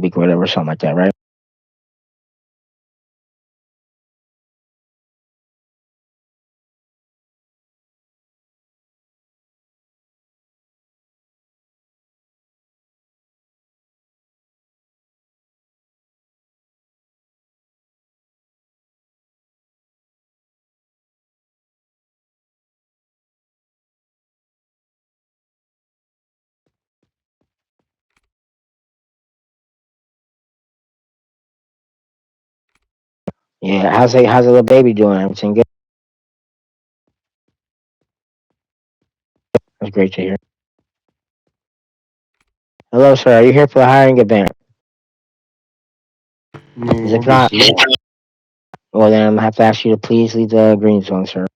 slavic or whatever, something like that, right? Yeah. How's the little baby doing? Everything good? That's great to hear. Hello, sir. Are you here for the hiring event? Because No, if not, obviously. well, then I'm gonna have to ask you to please leave the green zone, sir.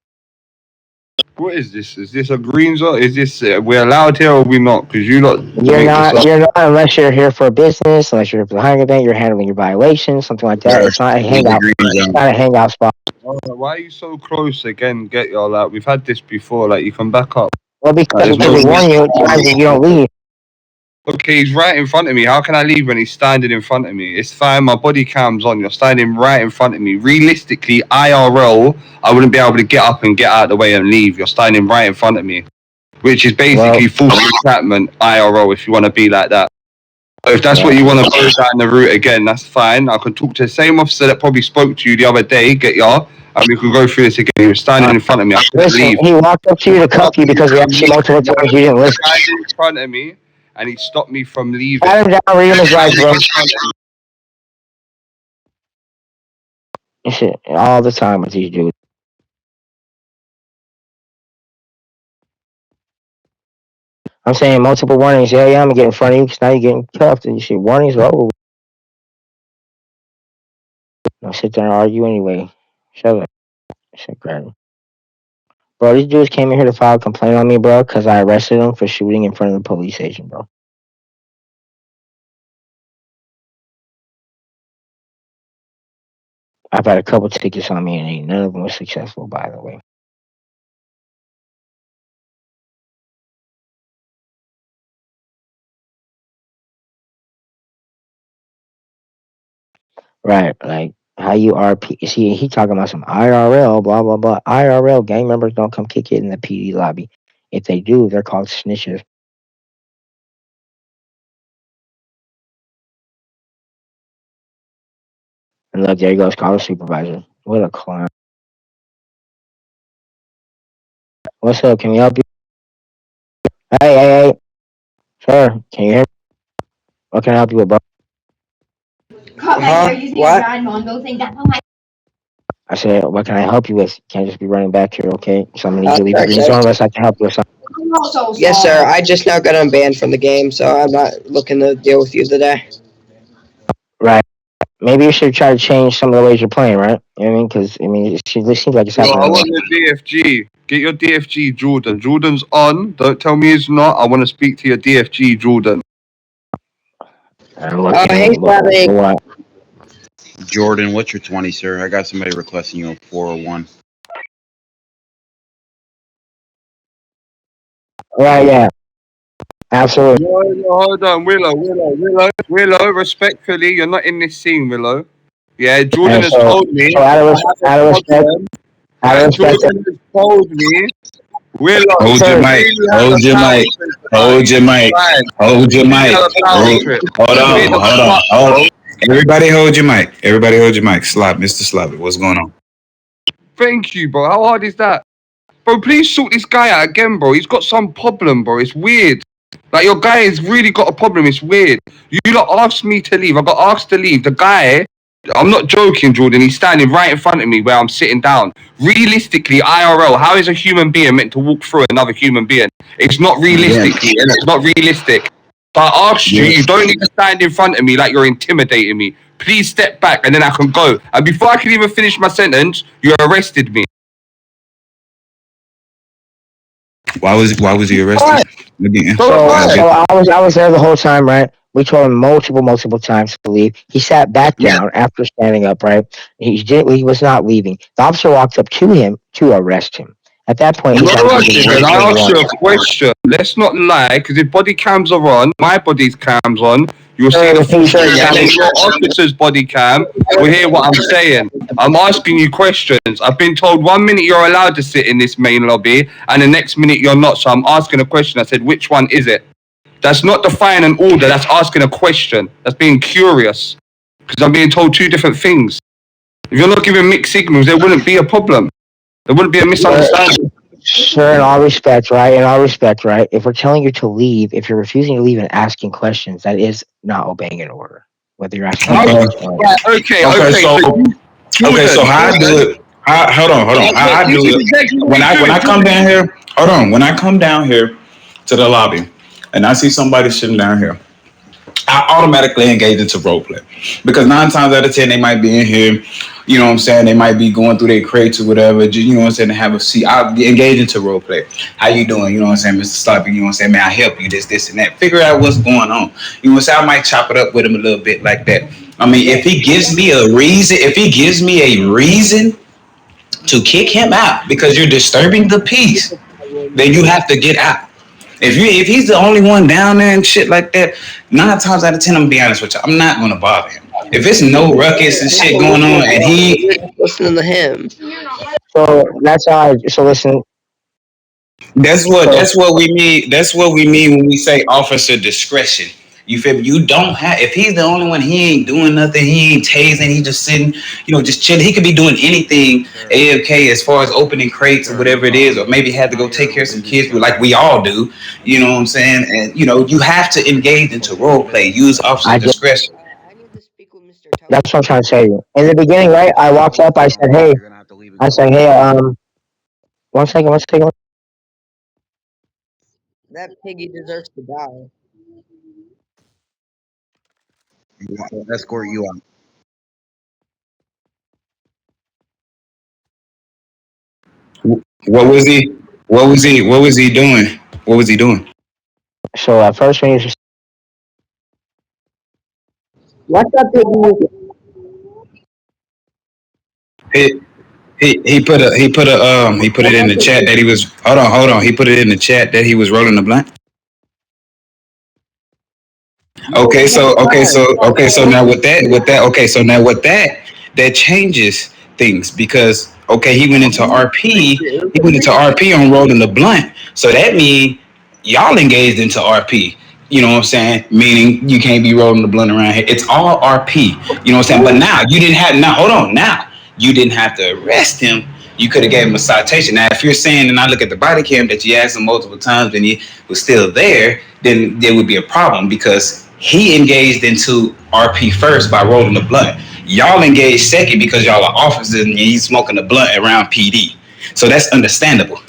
What is this? Is this a green zone? Is this we're allowed here or we not? Because you lot You're make this not. up. You're not unless you're here for business. Unless you're here for the hiring event, you're handling your violations, something like that. It's not a Leave the hangout. green It's zone. not a hangout spot. Why are you so close again? Get y'all like we've had this before. Like you can back up. Well, Like there's because no we reason. warn you times that you don't leave. Okay, he's right in front of me. How can I leave when he's standing in front of me? It's fine. My body cam's on. You're standing right in front of me. Realistically, IRL, I wouldn't be able to get up and get out of the way and leave. You're standing right in front of me, which is Well, basically false entrapment. IRL, if you want to be like that. So if that's what well, you want to go down the route again, that's fine. I can talk to the same officer that probably spoke to you the other day, get y'all, and we can go through this again. He was standing in front of me. I couldn't listen, leave. he walked up to you to cuff you because we asked you multiple times. You didn't listen. Standing in front of me, and he stopped me from leaving. Pat him down, read him his rights, bro. Shit, all the time with these dudes. I'm saying multiple warnings. Yeah, yeah, I'm gonna get in front of you because now you're getting cuffed and you shit. Warnings are over. Now sit there and argue anyway. Shut up. Shit, grab. Bro, these dudes came in here to file a complaint on me, bro, because I arrested them for shooting in front of the police station, bro. I've had a couple tickets on me, and none of them were successful, by the way. Right, like how you RP. See, he talking about some IRL, blah blah blah. IRL gang members don't come kick it in the PD lobby. If they do, they're called snitches. And look, there goes college supervisor. What a clown. What's up? Can we help you? Hey, hey, hey, sir. Can you hear me? What can I help you with, bro? What? I said, what can I help you with? Can't just be running back here, okay? So I'm gonna need you to leave the Sorry, green sir. zone unless I can help you with something. Yes, sir. I just now got unbanned from the game, so I'm not looking to deal with you today. Right. Maybe you should try to change some of the ways you're playing, right? You know what I mean? Because I mean, it seems like it's Yo, I happening a lot. want your DFG. Get your DFG, Jordan. Jordan's on. Don't tell me he's not. I want to speak to your DFG, Jordan. I'm Oh, hey, looking. Slavic. What? Jordan, what's your 20, sir? I got somebody requesting you a 401. Right, yeah, absolutely. Hold on, Willow. Respectfully, you're not in this scene, Willow. Yeah, Jordan And has so, told me. so out of respect, out of And respect, Jordan has told me, Willow, Hold your sir. mic. really have Hold a your power mic. trip about Hold you. your mic. Fine. Hold your You really mic. have a power trip. Hold You on. made the Hold on. fuck, bro. Hold. Everybody hold your mic. Everybody hold your mic. Mr. Slavic, what's going on? Thank you, bro. How hard is that? Bro, please sort this guy out again, bro. He's got some problem, bro. It's weird. Like, your guy has really got a problem. It's weird. You lot asked me to leave. I got asked to leave. The guy, I'm not joking, Jordan. He's standing right in front of me where I'm sitting down. Realistically, IRL, how is a human being meant to walk through another human being? It's not Yeah. realistically, and it's not realistic. So I asked you, Yeah. you don't need to stand in front of me like you're intimidating me. Please step back and then I can go. And before I can even finish my sentence, you arrested me. Why was he arrested? Again. So So, why? I was there the whole time, right? We told him multiple times to leave. He sat back Yeah. down after standing up, right? He was not leaving. The officer walked up to him to arrest him. At that point, he No, started I giving didn't. I multiple asked you warnings. a question. Let's not lie, because if body cams are on, my body's cams on, You'll see Sir, the the full thing story, is, and then I'm your officer's body cam will hear what I'm saying. I'm asking you questions. I've been told 1 minute you're allowed to sit in this main lobby, and the next minute you're not. So I'm asking a question. I said, which one is it? That's not defying an order. That's asking a question. That's being curious. Because I'm being told two different things. If you're not giving mixed signals, there wouldn't be a problem. There wouldn't be a sir, misunderstanding. sir, in all respect, right? In all respect, right? If we're telling you to leave, if you're refusing to leave and asking questions, that is not obeying an order. Whether you're asking How, questions Okay. or right, okay, Okay. okay. So So you, so Jordan, how I do it? Hold on. look, How I this do is it exactly what when you I do, come Jordan. down here. Hold on. When I come down here to the lobby, and I see somebody sitting down here, I automatically engage into role play because 9 times out of 10 they might be in here. You know what I'm saying? They might be going through their crates or whatever. You know what I'm saying? To have a seat. I engage into role play. How you doing? You know what I'm saying, Mr. Sloppy? You know what I'm saying? Man, I help you. This, and that. Figure out what's going on. You know what I'm saying? I might chop it up with him a little bit like that. I mean, if he gives me a reason, to kick him out because you're disturbing the peace, then you have to get out. If he's the only one down there and shit like that, 9 times out of 10, I'm gonna be honest with you, I'm not gonna bother him. If it's no ruckus and shit going on, and You're just listening to him. so. That's how. So listen. So that's what we mean. That's what we mean when we say officer discretion. You feel me? You don't have. If he's the only one, he ain't doing nothing. He ain't tasing. He just sitting, just chilling. He could be doing anything AFK as far as opening crates or whatever it is, or maybe had to go take care of some kids, like we all do. You know what I'm saying? And you have to engage into role play. Use officer I just. discretion. I need to speak with Mr. That's Teller. what I'm trying to say. In the beginning, right? I walked up. I said, "Hey." I said, "Hey, one second, one second." That piggy deserves to die. Escort you out. What was he? What was he? What was he doing? What was he doing? So at first, when he was what's up, piggy? He put it in the chat that he was hold on, he put it in the chat that he was rolling the blunt. Okay, so now that changes things because he went into RP, on rolling the blunt. So that means y'all engaged into RP. You know what I'm saying? Meaning you can't be rolling the blunt around here. It's all RP. You know what I'm saying? But now you didn't have now hold on. Now you didn't have to arrest him. You could have gave him a citation. Now if you're saying and I look at the body cam that you asked him multiple times and he was still there, then there would be a problem because he engaged into RP first by rolling the blunt. Y'all engaged second because y'all are officers and he's smoking the blunt around PD. So that's understandable.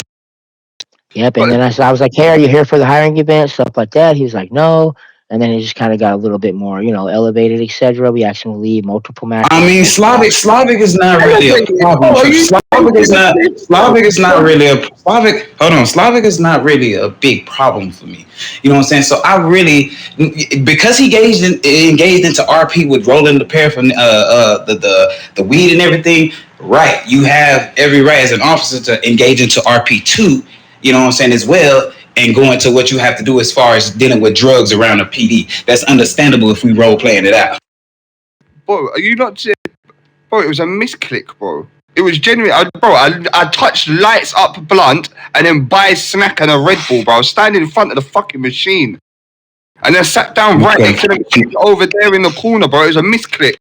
Yep. And but then I was like, "Hey, are you here for the hiring event?" Stuff like that. He was like, "No." And then it just kind of got a little bit more, elevated, etc. We asked him to leave multiple I matches, mean, multiple matches. Slavic is not really a problem. oh, are you Slavic. Hold on, Slavic is not really a big problem for me. You know what I'm saying? So I really because he engaged into RP with rolling the paraffin, the weed and everything. Right, you have every right as an officer to engage into RP too. You know what I'm saying as well. And going to what you have to do as far as dealing with drugs around a PD. That's understandable if we role playing it out. bro? Are you not? Bro, it was a misclick, bro. It was genuine. I touched lights up blunt and then buy a snack and a Red Bull, bro. I was standing in front of the fucking machine. And then sat down right Okay. next to the machine over there in the corner, bro. It was a misclick.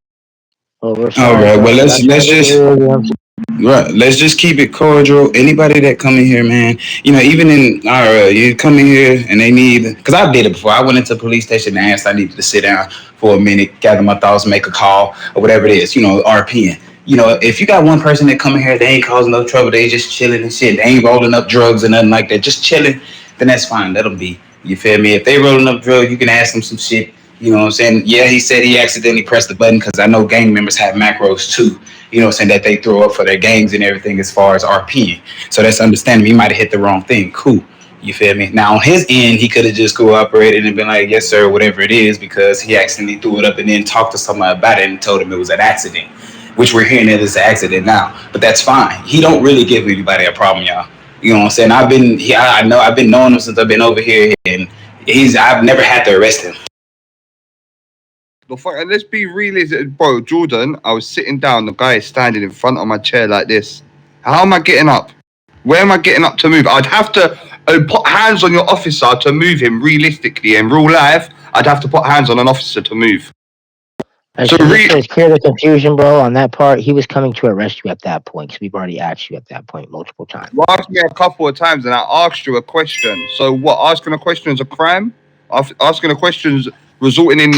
Oh, we're All sorry, right. Well, bro. let's That's just really. right. Let's just keep it cordial. Anybody that come in here, man, even in our you come in here and they need because I did it before. I went into the police station and asked I needed to sit down for a minute, gather my thoughts, make a call or whatever it is. RPing. If you got one person that come in here, they ain't causing no trouble. They just chilling and shit. They ain't rolling up drugs or nothing like that. Just chilling. Then that's fine. Let them be. You feel me? If they rolling up drugs, you can ask them some shit. You know what I'm saying? Yeah, he said he accidentally pressed the button because I know gang members have macros too. You know what I'm saying? That they throw up for their gangs and everything as far as RPing. So that's understandable. He might have hit the wrong thing. Cool. You feel me? Now on his end, he could have just cooperated and been like, yes, sir, whatever it is, because he accidentally threw it up and then talked to somebody about it and told him it was an accident, which we're hearing that it's an accident now. But that's fine. He don't really give anybody a problem, y'all. You know what I'm saying? I know I've been knowing him since I've been over here and I've never had to arrest him. The fuck, and let's be realistic, bro. Jordan, I was sitting down. The guy is standing in front of my chair like this. How am I getting up? Where am I getting up to move? I'd have to put hands on your officer to move him realistically. In real life, I'd have to put hands on an officer to move. So just clear the confusion, bro. On that part, he was coming to arrest you at that point because we've already asked you at that point multiple times. You asked me a couple of times, and I asked you a question. So what? Asking a question is a crime? Asking a question is resulting in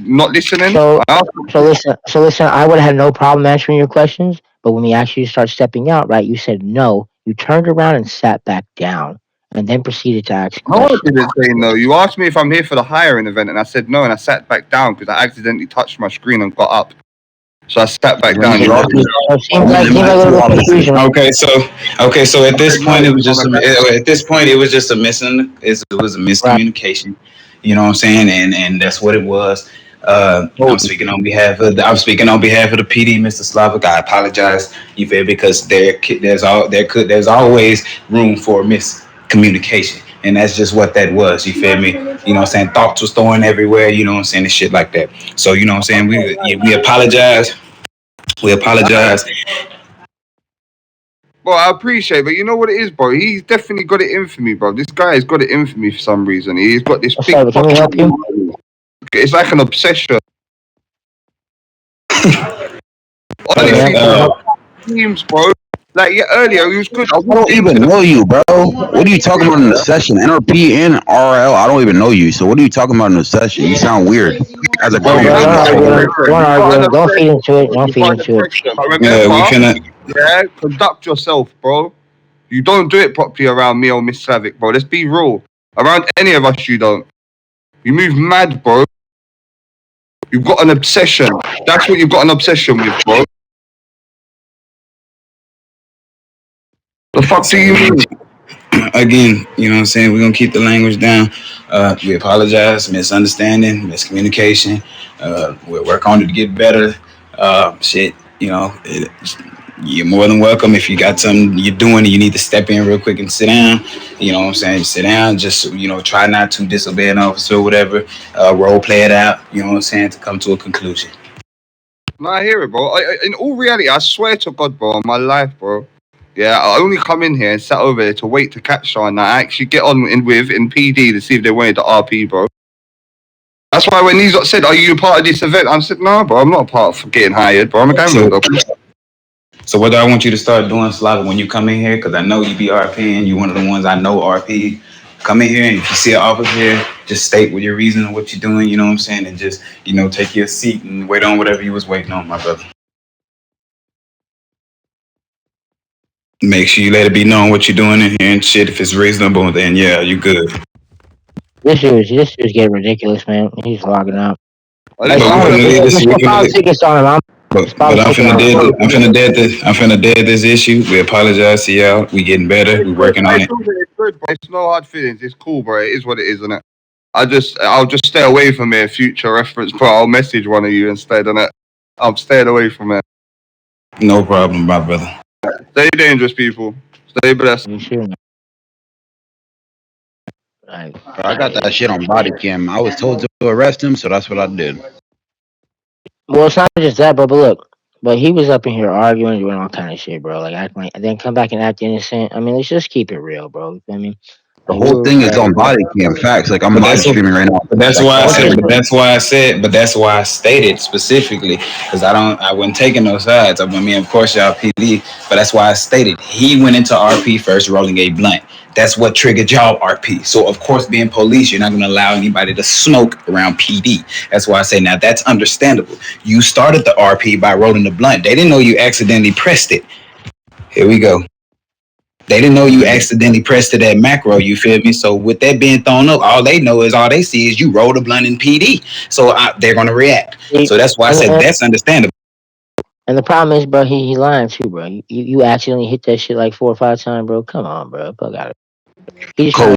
not listening? So listen. I would have had no problem answering your questions, but when we asked you to start stepping out, right? You said no. You turned around and sat back down, and then proceeded to ask No, I questions. didn't say no. You asked me if I'm here for the hiring event, and I said no, and I sat back down because I accidentally touched my screen and got up. So I sat back down. So it seems like a little bit confusion. Okay, so at this point it was just a miscommunication. You know what I'm saying? And that's what it was. I'm speaking on behalf of the PD, Mr. Slavic. I apologize. You feel, because there's always room for miscommunication. And that's just what that was. You feel me? You know what I'm saying? Thoughts was throwing everywhere, you know what I'm saying, and shit like that. So, you know what I'm saying? We apologize. We apologize. Well, I appreciate it, but you know what it is, bro? He's definitely got it in for me, bro. This guy has got it in for me for some reason. He's got this big. Can we help you? It's like an obsession. Honestly, teams, bro. Like earlier, he was good. I don't even know you, bro. What are you talking about in the session? NRP and RL. I don't even know you. So what are you talking about in the session? You sound weird. As a grown man. Don't feed into it. Don't feed into it. Yeah, conduct yourself, bro. You don't do it properly around me or Miss Slavic, bro. Let's be real. Around any of us, you don't. You move mad, bro. You've got an obsession. That's what you've got an obsession with, bro. The fuck do you mean? Again, you know what I'm saying? We're going to keep the language down. We apologize. Misunderstanding, miscommunication. We'll work on it to get better. You're more than welcome. If you got something you're doing and you need to step in real quick and sit down, you know what I'm saying? Sit down, just, try not to disobey an officer or whatever. Role play it out, you know what I'm saying, to come to a conclusion. No, I hear it, bro. In all reality, I swear to God, bro, on my life, bro. Yeah, I only come in here and sat over there to wait to catch someone that I actually get on in PD to see if they wanted to RP, bro. That's why when these lot said, "Are you a part of this event?" I said, "No, bro, I'm not a part of getting hired, bro. I'm a gambler, though." So what do I want you to start doing, Slavic, when you come in here? Because I know you be RPing. You one of the ones I know RP. Come in here, and if you see an officer here, just state what your reason and what you're doing, you know what I'm saying? And just, take your seat and wait on whatever you was waiting on, my brother. Make sure you let it be known what you're doing in here and shit. If it's reasonable, then yeah, you good. This dude's getting ridiculous, man. He's logging out. But I'm finna dead this issue. We apologize to y'all. We getting better. We working on it. It's good, bro. It's no hard feelings. It's cool, bro. It is what it is, isn't it? I'll just stay away from it. Future reference, bro. I'll message one of you instead, innit? I'm staying away from it. No problem, my brother. Stay dangerous, people. Stay blessed. I got that shit on body cam. I was told to arrest him, so that's what I did. Well, it's not just that, but look, he was up in here arguing, doing all kind of shit, bro. Like acting like, and then come back and act innocent. I mean, let's just keep it real, bro. I mean, the whole thing is on body cam. Facts. Like I'm live streaming right now. That's why I stated specifically, because I wasn't taking no sides. I mean, of course, y'all PD, but that's why I stated he went into RP first, rolling a blunt. That's what triggered y'all RP. So of course, being police, you're not going to allow anybody to smoke around PD. That's why I say now that's understandable. You started the RP by rolling the blunt. They didn't know you accidentally pressed it. Here we go. They didn't know you accidentally pressed it at macro, you feel me? So with that being thrown up, all they see is you rolled a blunt in PD. So they're going to react. So that's why I said that's understandable. And the problem is, bro, he lying too, bro. You accidentally hit that shit like 4 or 5 times, bro. Come on, bro. Bug out. He just